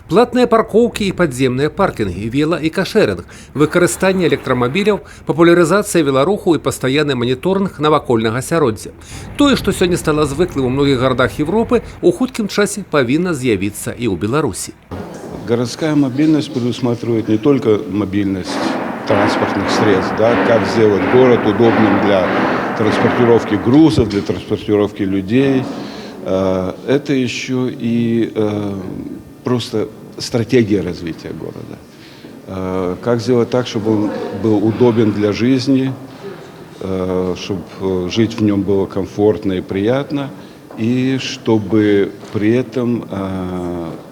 Платныя паркоўкі і падземныя паркінгі, вела- і кашэрынг, выкарыстанне электрамабіляў, папулярызацыя веларуху і пастаянны маніторынг навакольнага асяроддзя. Тое, што сёння стала звыклым у многіх гарадах Европы, у хуткім часе павінна з'явіцца і ў Беларусі. Городская мобильность предусматривает не только мобильность транспортных средств, да, как сделать город удобным для транспортировки грузов, для транспортировки людей. Это еще и просто стратегия развития города. Как сделать так, чтобы он был удобен для жизни, чтобы жить в нем было комфортно и приятно, и чтобы при этом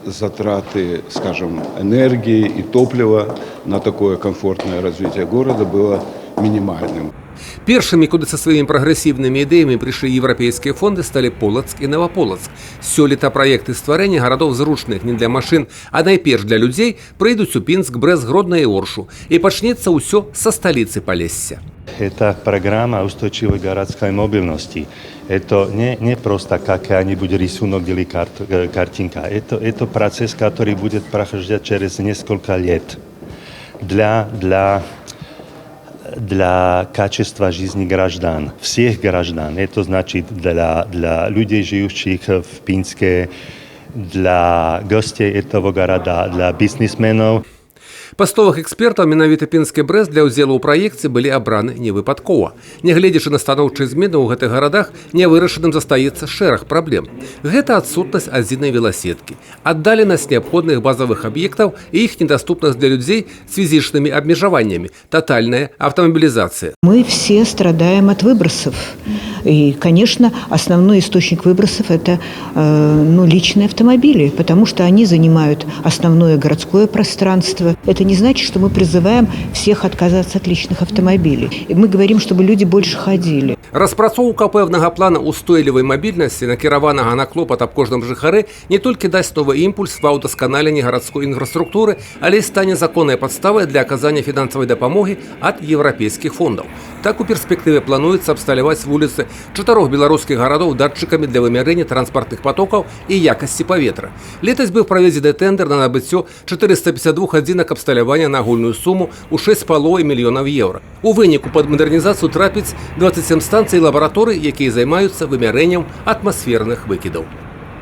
затраты, скажем, энергии и топлива на такое комфортное развитие города было минимальным. Першымі, куды са сваімі прагрэсіўнымі ідэямі прыйшлі еўрапейскія фонды, сталі Полацк і Наваполацк. Сёлета праекты стварэння гарадоў зручных не для машын, а найперш для людзей прыйдуць у Пінск, Брэст, Гродно і Оршу. І пачнецца ўсё са сталіцы Полесья. Это программа устойчивой городской мобильности. Это не просто какая-нибудь рисунок или картинка. Это процесс, который будет проходить через несколько лет для качества жизни граждан, всех граждан. Это значит для людей, живущих в Пинске, для гостей этого города, для бизнесменов. Па словах экспертаў, менавіта Пінск і Брэст для ўдзелу ў праекце былі абраны невыпадкова. Нягледзячы на станоўчыя змены ў гэтых гарадах, нявырашаным застаецца шэраг праблем. Гэта адсутнасць адзінай веласеткі, аддаленасць неабходных базавых аб'ектаў і іх недаступнасць для людзей з фізічнымі абмежаваннямі, тотальная автомобилизация. Мы все страдаем от выбросов. И, конечно, основной источник выбросов – это личные автомобили, потому что они занимают основное городское пространство. Это не значит, что мы призываем всех отказаться от личных автомобилей. И мы говорим, чтобы люди больше ходили. Распрацоўка пэўнага плана устойлівай мабільнасці, накіраванага на клопат аб кожным жыхары, не толькі дасць новы імпульс ва ўдасканаленні гарадской інфраструктуры, але і стане законнай падставай для аказання фінансавай дапамогі ад еўрапейскіх фондаў. Так у перспектыве плануецца абсталяваць вуліцы 4 беларускіх гарадоў датчыкамі для вымярэння транспартных потокаў і якасці паветра. Летась быў праведзены тэндэр на набыццё 452 адзінак абсталявання на агульную суму ў 6,5 мільёнаў еўра. У выніку пад мадэрнізацыю трапіць 27 станцый і лабараторый, якія займаюцца вымярэннем атмасферных выкідаў.